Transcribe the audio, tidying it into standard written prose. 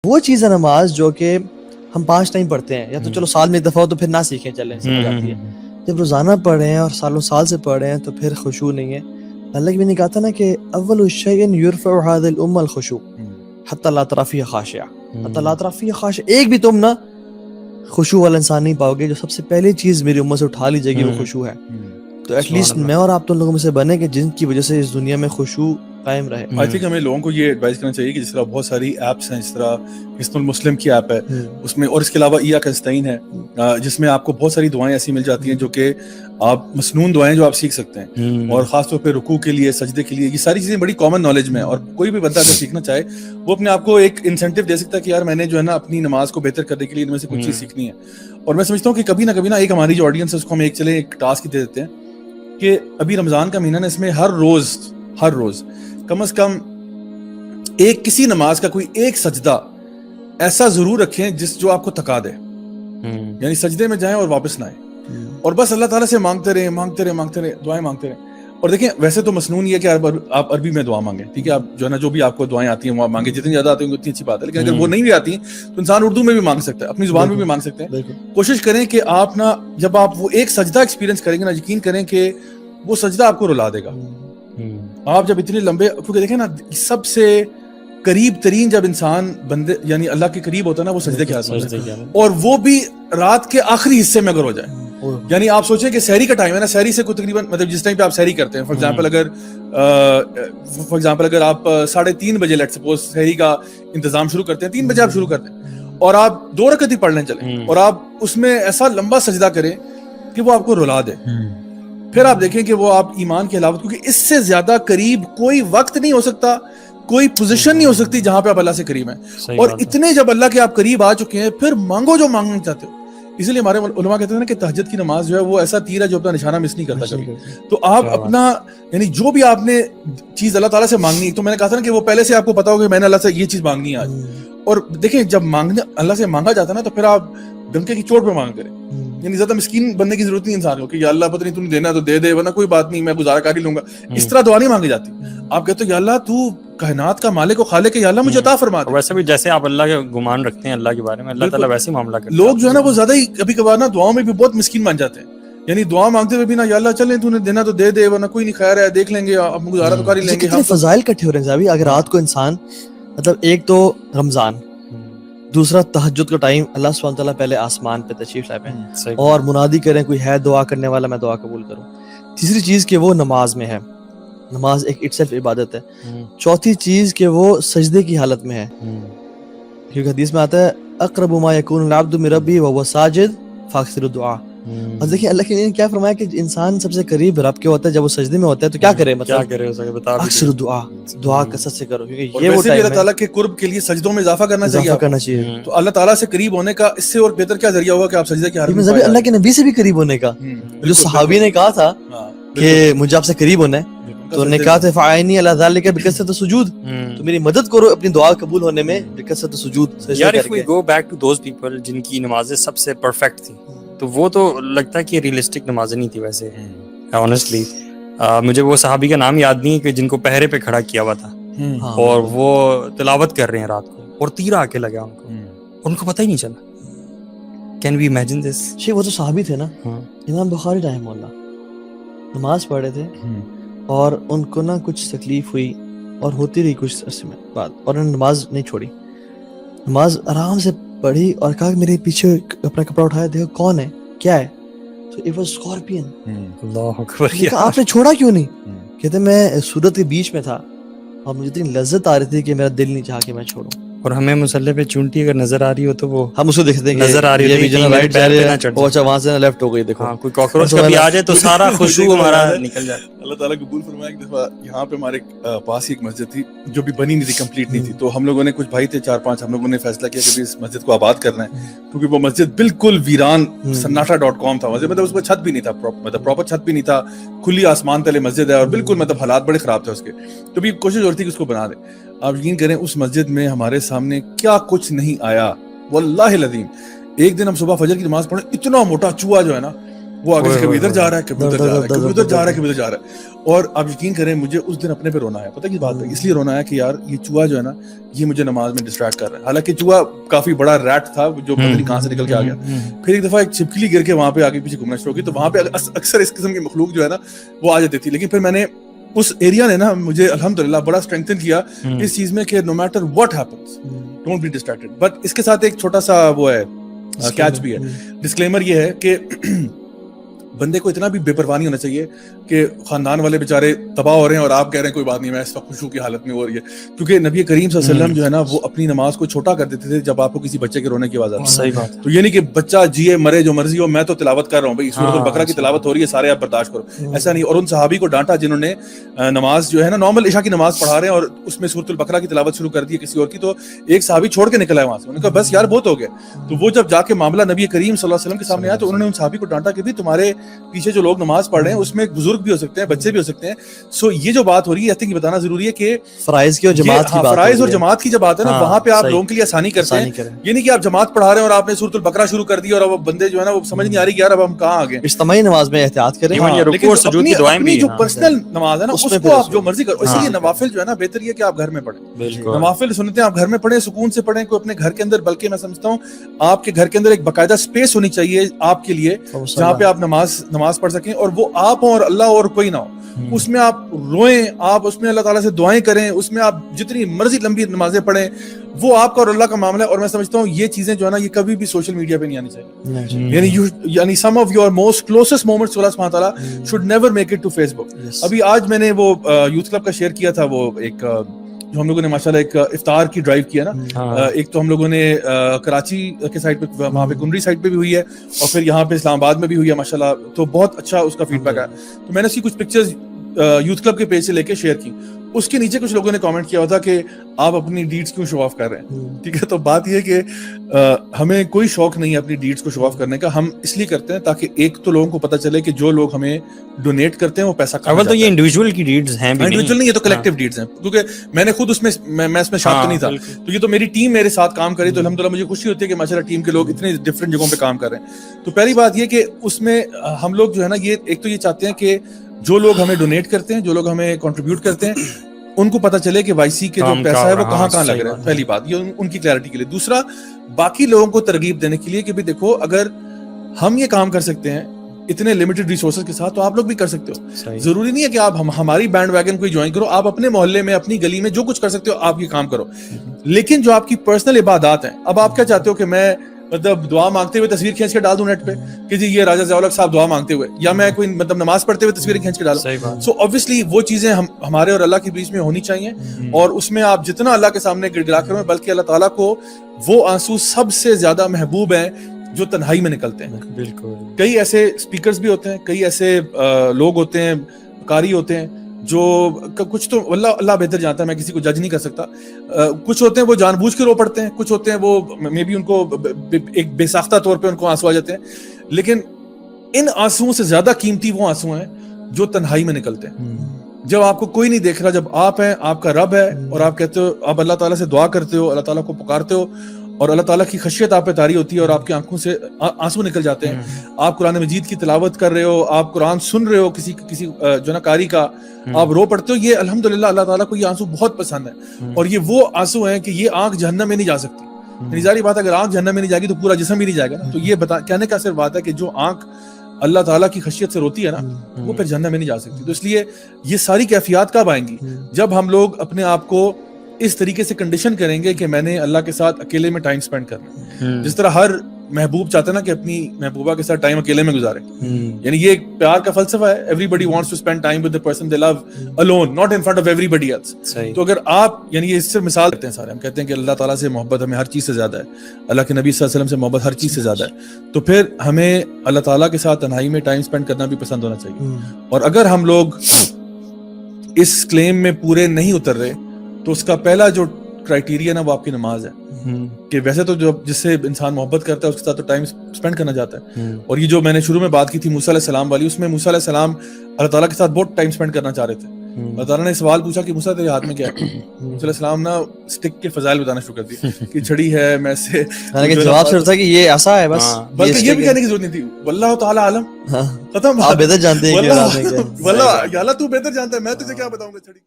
وہ چیز ہے نماز جو کہ ہم 5 ٹائم پڑھتے ہیں، یا تو چلو سال میں ایک دفعہ ہو تو پھر نہ سیکھیں، چلیں سمجھ آتی ہے. جب روزانہ پڑھ رہے ہیں اور سالوں سال سے پڑھ رہے ہیں تو پھر خشوع نہیں ہے. اللہ بھی نے کہا تھا نا کہ اول الشیء یرفع هذه الامه الخشوع حتى لا ترى فيها خاشعہ، حتى لا ترى فيها خاشعہ. ایک بھی تم نا خشوع والا انسان نہیں پاؤ گے. جو سب سے پہلی چیز میری امت سے اٹھا لی جائے گی وہ خشوع ہے. تو ایٹ لیسٹ میں اور آپ تو لوگوں میں سے بنے کہ جن کی وجہ سے اس دنیا میں خشوع قائم رہے. آئی تھنک ہمیں لوگوں کو یہ ایڈوائز کرنا چاہیے کہ جس طرح بہت ساری ایپس ہیں، جس طرح حصن المسلم کی ایپ ہے اس میں، اور اس کے علاوہ ایاک نستعین ہے جس میں آپ کو بہت ساری دعائیں ایسی مل جاتی ہیں جو کہ آپ مسنون دعائیں جو آپ سیکھ سکتے ہیں، اور خاص طور پہ رکوع کے لیے، سجدے کے لیے. یہ ساری چیزیں بڑی کامن نالج میں، اور کوئی بھی بندہ اگر سیکھنا چاہے وہ اپنے آپ کو ایک انسینٹیو دے سکتا ہے کہ یار میں نے جو ہے نا اپنی نماز کو بہتر کرنے کے لیے ان میں سے کچھ چیز سیکھنی ہے. اور میں سمجھتا ہوں کہ کبھی نہ کبھی ایک ہماری جو آڈینس ہے اس کو ہم ایک ٹاسک دے دیتے ہیں کہ ابھی رمضان کا مہینہ نا، اس میں ہر روز کم از کم ایک کسی نماز کا کوئی ایک سجدہ ایسا ضرور رکھیں جو آپ کو تھکا دے. یعنی سجدے میں جائیں اور واپس نہ آئیں، اور بس اللہ تعالیٰ سے مانگتے رہیں دعائیں مانگتے رہیں. اور دیکھیں ویسے تو مسنون یہ ہے کہ آپ عربی میں دعا مانگیں، ٹھیک ہے، آپ جو ہے نا جو بھی آپ کو دعائیں آتی ہیں وہ مانگیں، جتنی زیادہ آتی ہیں اتنی اچھی بات ہے. لیکن اگر وہ نہیں بھی آتی تو انسان اردو میں بھی مانگ سکتا ہے، اپنی زبان میں بھی مانگ سکتے ہیں. کوشش کریں کہ آپ نا جب آپ وہ ایک سجدہ ایکسپیرینس کریں گے نا، یقین کریں کہ وہ سجدہ آپ کو رلا دے گا. آپ جب اتنے لمبے، کیونکہ دیکھیں نا سب سے قریب ترین جب انسان بندے یعنی اللہ کے قریب ہوتا ہے نا وہ سجدے کے ہاتھ میں، اور وہ بھی رات کے آخری حصے میں اگر ہو جائے. یعنی آپ سوچیں کہ سحری کا ٹائم ہے نا، سحری سے کوئی تقریباً مطلب جس ٹائم پہ آپ سحری کرتے ہیں، فار ایگزامپل اگر آپ 3:30 بجے لیٹ سپوز سحری کا انتظام شروع کرتے ہیں، 3 بجے آپ شروع کرتے ہیں، اور آپ 2 رکعت ہی پڑھ لیں چلیں، اور آپ اس میں ایسا لمبا سجدہ کریں کہ وہ آپ کو رلا دے. پھر آپ دیکھیں کہ وہ آپ ایمان کی حلاوت، کیونکہ اس سے زیادہ قریب کوئی وقت نہیں ہو سکتا، کوئی پوزیشن نہیں ہو سکتی جہاں پہ آپ اللہ سے قریب ہیں. اور اتنے جب اللہ کے آپ قریب آ چکے ہیں پھر مانگو جو مانگنا چاہتے ہو. اسی لیے ہمارے علماء کہتے ہیں نا کہ تہجد کی نماز جو ہے وہ ایسا تیر ہے جو اپنا نشانہ مس نہیں کرتا کبھی. تو آپ اپنا یعنی جو بھی آپ نے چیز اللہ تعالیٰ سے مانگنی، تو میں نے کہا تھا نا کہ وہ پہلے سے آپ کو پتا ہوگا کہ میں نے اللہ سے یہ چیز مانگنی ہے آج. اور دیکھیں جب اللہ سے مانگا جاتا ہے نا تو پھر آپ ڈنکے کی چوٹ پہ مانگ کریں. یعنی زیادہ مسکین بننے کی ضرورت نہیں انسان کو کہ یا اللہ پتہ نہیں تم نے دینا تو دے دے، ورنہ کوئی بات نہیں میں گزارا کر ہی لوں گا. اس طرح دعا نہیں مانگی جاتی. آپ کہتے ہو یا اللہ تو کائنات کا مالک و خالق ہے، یا اللہ مجھے عطا فرما دے. ویسے بھی جیسے آپ اللہ کے گمان رکھتے ہیں اللہ کے بارے میں، اللہ تعالیٰ ویسے ہی معاملہ کرتا ہے. لوگ جو ہے نا وہ زیادہ ہی کبھی کبھار نا دعاؤں میں بھی بہت مسکین بن جاتے ہیں. یعنی دعا مانگتے ہوئے بھی نا یا اللہ چلیں تو نے دینا تو دے دے، ورنہ کوئی نہیں، خیر ہے دیکھ لیں گے، اب گزارا تو کر ہی لیں گے. کتنے فضائل اکٹھے ہو رہے ہیں صاحب. اگر رات کو انسان مطلب ایک تو رمضان، دوسرا تہجد کا ٹائم، اللہ سبحانہ تعالیٰ پہلے آسمان پہ تشریف لائے ہیں اور منادی کریں کوئی ہے دعا کرنے والا میں دعا قبول کروں. تیسری چیز کہ وہ نماز میں ہے، نماز ایک اٹ سیلف عبادت ہے. چوتھی چیز کہ وہ سجدے کی حالت میں ہے، کیونکہ حدیث میں آتا ہے اقرب ما یکون العبد من ربہ وهو ساجد فاکثر الدعاء. اور دیکھیں اللہ نے کیا فرمایا کہ انسان سب سے قریب رب کے ہوتا ہے جب وہ سجدے میں ہوتا ہے تو کیا کرے، مطلب اکثر الدعاء، دعا کثرت سے کرو، کیونکہ یہ وہ ٹائم ہے اللہ تعالیٰ کے قرب کے لیے سجدوں میں اضافہ کرنا چاہیے. تو اللہ تعالیٰ سے قریب ہونے کا اس سے اور بہتر کیا ذریعہ ہوگا کہ آپ سجدے کی حالت میں اللہ کے نبی سے بھی قریب ہونے کا. جو صحابی نے کہا تھا کہ مجھے آپ سے قریب ہونا ہے تو نے کہا تھا فاعینی علی ذلک بکثرۃ السجود، تو میری مدد کرو اپنی دعا قبول ہونے میں بکثرت السجود. یار if we go back to those people جن کی نمازیں سب سے پرفیکٹ تھی، تو وہ تو لگتا ہے کہ ریئلسٹک نمازیں نہیں تھی ویسے آنیسٹلی. مجھے وہ صحابی کا نام یاد نہیں ہے کہ جن کو پہرے پہ کھڑا کیا ہوا تھا اور وہ تلاوت کر رہے ہیں رات کو اور تیر آ کے لگا ان کو پتہ ہی نہیں چلا. Can we imagine this? وہ تو صحابی تھے نا، امام بخاری رحمہ اللہ نماز پڑھ رہے تھے اور ان کو نا کچھ تکلیف ہوئی اور ہوتی رہی کچھ عرصے میں بعد، اور انہوں نے نماز نہیں چھوڑی، نماز آرام سے پڑھی اور کہا کہ میرے پیچھے اپنا کپڑا اٹھایا، دیکھو کون ہے کیا ہے، تو اٹ واز اسکارپین. اللہ اکبر. آپ نے چھوڑا کیوں نہیں؟ کہتے میں سورت کے بیچ میں تھا اور مجھے اتنی لذت آ رہی تھی کہ میرا دل نہیں چاہا کہ میں چھوڑوں. اور ہمیں مسلح پہ چونٹی اگر نظر آ رہی ہو تو وہ ہم اس کو دیکھتے ہیں نظر آ رہی ہے رائٹ جا رہے ہیں، اچھا وہاں سے لیفٹ ہو گئی، دیکھو کوئی کاکروچ کبھی آ جائے تو سارا خوشبو ہمارا نکل جائے. اللہ تعالیٰ قبول فرمائے. ایک دفعہ یہاں پہ ہمارے پاس ہی ایک مسجد تھی جو بھی بنی نہیں تھی، کمپلیٹ نہیں تھی، تو ہم لوگوں نے کچھ بھائی تھے 4-5، ہم لوگوں نے فیصلہ کیا کہ اس مسجد کو آباد کرنا ہے، کیونکہ وہ مسجد بالکل ویران سناٹا.com تھا مسجد، مطلب اس پہ چھت بھی نہیں تھا، مطلب پراپر چھت بھی نہیں تھا، کھلی آسمان تلے مسجد ہے اور بالکل مطلب حالات بڑے خراب تھے اس کے. تو بھی کوشش اور تھی کہ اس کو بنا دیں. آپ یقین کریں اس مسجد میں ہمارے سامنے کیا کچھ نہیں آیا واللہ العظیم. ایک دن ہم صبح فجر کی نماز پڑھیں، اتنا موٹا چوہا جو ہے نا وہ آگے سے کبھی ادھر جا رہا ہے, کبھی ادھر جا رہا ہے, کبھی ادھر جا رہا ہے, کبھی ادھر جا رہا ہے. اور آپ یقین کریں مجھے اس دن اپنے پہ رونا ہے. پتہ کی بات ہے, اس لیے رونا ہے کہ یار یہ چوہا جو ہے نا یہ مجھے نماز میں ڈسٹریکٹ کر رہا ہے. حالانکہ چوہا کافی بڑا ریٹ تھا جو پتہ نہیں کہاں سے نکل کے آ گیا. پھر ایک دفعہ ایک چھپکلی گر کے وہاں پہ آگے پیچھے گھومنا شروع کی, تو وہاں پہ اکثر اس قسم کی مخلوق جو ہے نا وہ آ جاتی تھی. لیکن پھر میں نے اس ایریا نے نا مجھے الحمدللہ بڑا اسٹرینتھن کیا اس چیز میں کہ no matter what happens don't be distracted. But اس کے ساتھ ایک چھوٹا سا وہ ہے کیچ بھی ہے, ڈسکلیمر یہ ہے کہ بندے کو اتنا بھی بے پرواہ نہیں ہونا چاہیے کہ خاندان والے بیچارے تباہ ہو رہے ہیں اور آپ کہہ رہے ہیں کوئی بات نہیں میں اس وقت خوشو کی حالت میں ہو رہی ہے. کیونکہ نبی کریم صلی اللہ علیہ وسلم جو ہے نا وہ اپنی نماز کو چھوٹا کر دیتے تھے جب آپ کو کسی بچے کے رونے کی آواز آتی. صحیح بات. تو یہ نہیں کہ بچہ جیے مرے جو مرضی ہو, میں تو تلاوت کر رہا ہوں بھائی سورۃ البقرہ کی تلاوت ہو رہی ہے سارے آپ برداشت کرو, ایسا نہیں. اور ان صحابی کو ڈانٹا جنہوں نے نماز جو ہے نا نارمل عشاء کی نماز پڑھا رہے ہیں اور اس میں سورۃ البقرہ کی تلاوت شروع کر دی ہے کسی اور کی, تو ایک صحابی چھوڑ کے نکلا ہے وہاں سے. انہوں نے کہا بس یار بہت ہو گیا. تو وہ جب جا کے معاملہ نبی کریم صلی اللہ علیہ وسلم کے سامنے آیا تو انہوں نے ان صحابی کو ڈانٹا کہ بھی تمہارے پیچھے جو لوگ نماز پڑھ رہے ہیں اس میں بزرگ بھی ہو سکتے ہیں, بچے بھی ہو سکتے ہیں. سو یہ جو بات ہو رہی ہے آئی تھنک بتانا ضروری ہے کہ فرائض کی اور جماعت کی بات, فرائض اور جماعت کی جب بات ہے نا وہاں پہ آپ لوگوں کے لیے آسانی کرتے ہیں. یہ نہیں کہ آپ جماعت پڑھا رہے ہیں اور آپ نے سورۃ البقرہ شروع کر دی اور اب بندے جو ہے نا وہ سمجھ نہیں آ رہی کہ یار اب ہم کہاں آ گئے. اجتماعی نماز میں احتیاط کریں, لیکن اپنی جو پرسنل نماز ہے نا اس کو آپ جو مرضی کرو. اس لیے نوافل جو ہے نا بہتر یہ کہ آپ گھر میں پڑھیں. نوافل سنتیں آپ گھر میں پڑھیں, سکون سے پڑھیں, کوئی اپنے گھر کے اندر, بلکہ میں سمجھتا ہوں آپ کے گھر کے اندر ایک باقاعدہ اسپیس ہونی چاہیے آپ کے لیے جہاں پہ آپ نماز پڑھ سکیں, اور وہ آپ ہوں اور اللہ اور کوئی نہ ہو. اس میں آپ روئیں, آپ اس میں اللہ تعالیٰ سے دعائیں کریں, اس میں آپ جتنی مرضی لمبی نمازیں پڑھیں, وہ آپ کا اور اللہ کا معاملہ ہے. اور میں سمجھتا ہوں یہ چیزیں جو ہے نا یہ کبھی بھی سوشل میڈیا پہ نہیں آنی چاہیے. یعنی some of your most closest moments اللہ سبحانہ تعالیٰ should never make it to Facebook. ابھی آج میں نے وہ یوتھ کلب کا شیئر کیا تھا, وہ ایک جو ہم لوگوں نے ماشاءاللہ ایک افطار کی ڈرائیو کیا نا, ایک تو ہم لوگوں نے کراچی کے سائڈ پہ وہاں پہ کنڈری سائڈ پہ بھی ہوئی ہے اور پھر یہاں پہ اسلام آباد میں بھی ہوئی ہے ماشاءاللہ. تو بہت اچھا اس کا فیڈ بیک آیا. تو میں نے اس کی کچھ پکچرز یوتھ کلب کے پیج سے لے کے شیئر کی. اس کے نیچے کچھ لوگوں نے کامنٹ کیا ہوا تھا کہ آپ اپنی ڈیڈز کیوں شو آف کر رہے ہیں. ٹھیک ہے, تو بات یہ ہے کہ ہمیں کوئی شوق نہیں ہے اپنی ڈیڈز کو شو آف کرنے کا. ہم اس لیے کرتے ہیں تاکہ ایک تو لوگوں کو پتہ چلے کہ جو لوگ ہمیں ڈونیٹ کرتے ہیں وہ پیسہ کہاں جاتا ہے. تو یہ انڈیویجول کی ڈیڈز ہیں, انڈیویجول نہیں, یہ تو کلیکٹیو ڈیڈز ہیں. کیونکہ میں نے خود اس میں اس میں شامل تو نہیں تھا, تو یہ تو میری ٹیم میرے ساتھ کام کری, تو الحمدللہ مجھے خوشی ہوتی ہے کہ ماشاءاللہ ٹیم کے لوگ اتنے ڈفرینٹ جگہوں پہ کام کر رہے ہیں. تو پہلی بات یہ کہ اس میں ہم لوگ جو ہے نا یہ ایک تو یہ چاہتے ہیں کہ جو لوگ ہمیں ڈونیٹ کرتے ہیں, جو لوگ ہمیں کنٹریبیوٹ کرتے ہیں, ان کو پتہ چلے کہ وائی سی کے جو پیسہ ہے وہ کہاں لگ رہا ہے. پہلی بات یہ ان کی کلیئرٹی کے لیے. دوسرا باقی لوگوں کو ترغیب دینے کے لیے کہ بھی دیکھو اگر ہم یہ کام کر سکتے ہیں اتنے لمیٹڈ ریسورسز کے ساتھ تو آپ لوگ بھی کر سکتے ہو. ضروری نہیں ہے کہ آپ ہماری بینڈ ویگن کو جوائن کرو, آپ اپنے محلے میں اپنی گلی میں جو کچھ کر سکتے ہو آپ یہ کام کرو. لیکن جو آپ کی پرسنل عبادات ہیں, اب آپ کیا چاہتے ہو کہ میں مطلب دعا مانگتے ہوئے تصویر کھینچ کے ڈال دوں نیٹ پہ کہ جی یہ راجہ ضیاء الحق صاحب دعا مانگتے ہوئے, یا میں کوئی مطلب نماز پڑھتے ہوئے تصویر کھینچ کے ڈالوں. سو obviously وہ چیزیں ہمارے اور اللہ کے بیچ میں ہونی چاہیے, اور اس میں آپ جتنا اللہ کے سامنے گڑ گڑا کریں, بلکہ اللہ تعالیٰ کو وہ آنسو سب سے زیادہ محبوب ہیں جو تنہائی میں نکلتے ہیں. بالکل. کئی ایسے اسپیکرز بھی ہوتے ہیں, کئی ایسے لوگ ہوتے ہیں, قاری ہوتے ہیں جو کچھ تو اللہ بہتر جانتا ہے, میں کسی کو جج نہیں کر سکتا. کچھ ہوتے ہیں وہ جان بوجھ کے رو پڑتے ہیں, کچھ ہوتے ہیں وہ مے بی ان کو ایک بے ساختہ طور پہ ان کو آنسو آ جاتے ہیں. لیکن ان آنسوؤں سے زیادہ قیمتی وہ آنسو ہیں جو تنہائی میں نکلتے ہیں, جب آپ کو کوئی نہیں دیکھ رہا, جب آپ ہیں, آپ کا رب ہے, اور آپ کہتے ہو, آپ اللہ تعالیٰ سے دعا کرتے ہو, اللہ تعالیٰ کو پکارتے ہو, اور اللہ تعالیٰ کی خشیت آپ پہ طاری ہوتی ہے اور آپ کی آنکھوں سے آنسو نکل جاتے ہیں. آپ قرآن مجید کی تلاوت کر رہے ہو, آپ قرآن سن رہے ہو کسی جو نا قاری کا, آپ رو پڑتے ہو. یہ الحمدللہ اللہ تعالیٰ کو یہ آنسو بہت پسند ہے, اور یہ وہ آنسو ہیں کہ یہ آنکھ جہنم میں نہیں جا سکتی. یعنی ظاہری بات ہے اگر آنکھ جہنم میں نہیں جائے گی تو پورا جسم بھی نہیں جائے گا نا. تو یہ کہنے کا صرف بات ہے کہ جو آنکھ اللہ تعالیٰ کی خشیت سے روتی ہے نا وہ پھر جہنم میں نہیں جا سکتی. تو اس لیے یہ ساری کیفیات کب آئیں گی؟ جب ہم لوگ اپنے آپ کو اس طریقے سے کنڈیشن کریں گے کہ میں نے اللہ کے ساتھ اکیلے میں ٹائم سپینڈ کرنا. جس طرح ہر محبوب چاہتا ہے نا کہ اپنی محبوبہ کے ساتھ ٹائم اکیلے میں گزارے, یعنی یہ ایک پیار کا فلسفہ ہے. Everybody wants to spend time with the person they love alone, not in front of everybody else. تو اگر آپ یعنی یہ اس سے مثال دیتے ہیں سارے, ہم کہتے ہیں کہ اللہ تعالیٰ سے محبت ہمیں ہر چیز سے زیادہ ہے, اللہ کے نبی صلی اللہ علیہ وسلم سے محبت ہر چیز سے زیادہ ہے, تو پھر ہمیں اللہ تعالیٰ کے ساتھ تنہائی میں ٹائم اسپینڈ کرنا بھی پسند ہونا چاہیے. اور اگر ہم لوگ اس کلیم میں پورے نہیں اتر رہے تو اس کا پہلا جو کرائٹیریا نا وہ آپ کی نماز ہے. کہ ویسے تو جو جس سے انسان محبت کرتا ہے اس کے ساتھ تو ٹائم اسپینڈ کرنا چاہتا ہے, اور یہ جو میں نے شروع میں بات کی تھی موسیٰ علیہ السلام والی, اس میں موسیٰ علیہ السلام اللہ تعالیٰ کے ساتھ بہت ٹائم اسپینڈ کرنا چاہ رہے تھے, اللہ تعالیٰ نے سوال پوچھا کہ موسیٰ تیرے ہاتھ میں کیا ہے؟ موسیٰ علیہ السلام نا اسٹک کے فضائل بتانا شروع کر دیے کہ چھڑی ہے میں سے جواب صرف تھا کہ یہ ایسا ہے بس, بلکہ یہ بھی کہنے کی ضرورت نہیں تھی واللہ تعالیٰ عالم, ختم. آپ بہتر جانتے ہیں کہ واللہ یا اللہ تو بہتر جانتا ہے, میں تجھے کیا بتاؤں گا چھڑی.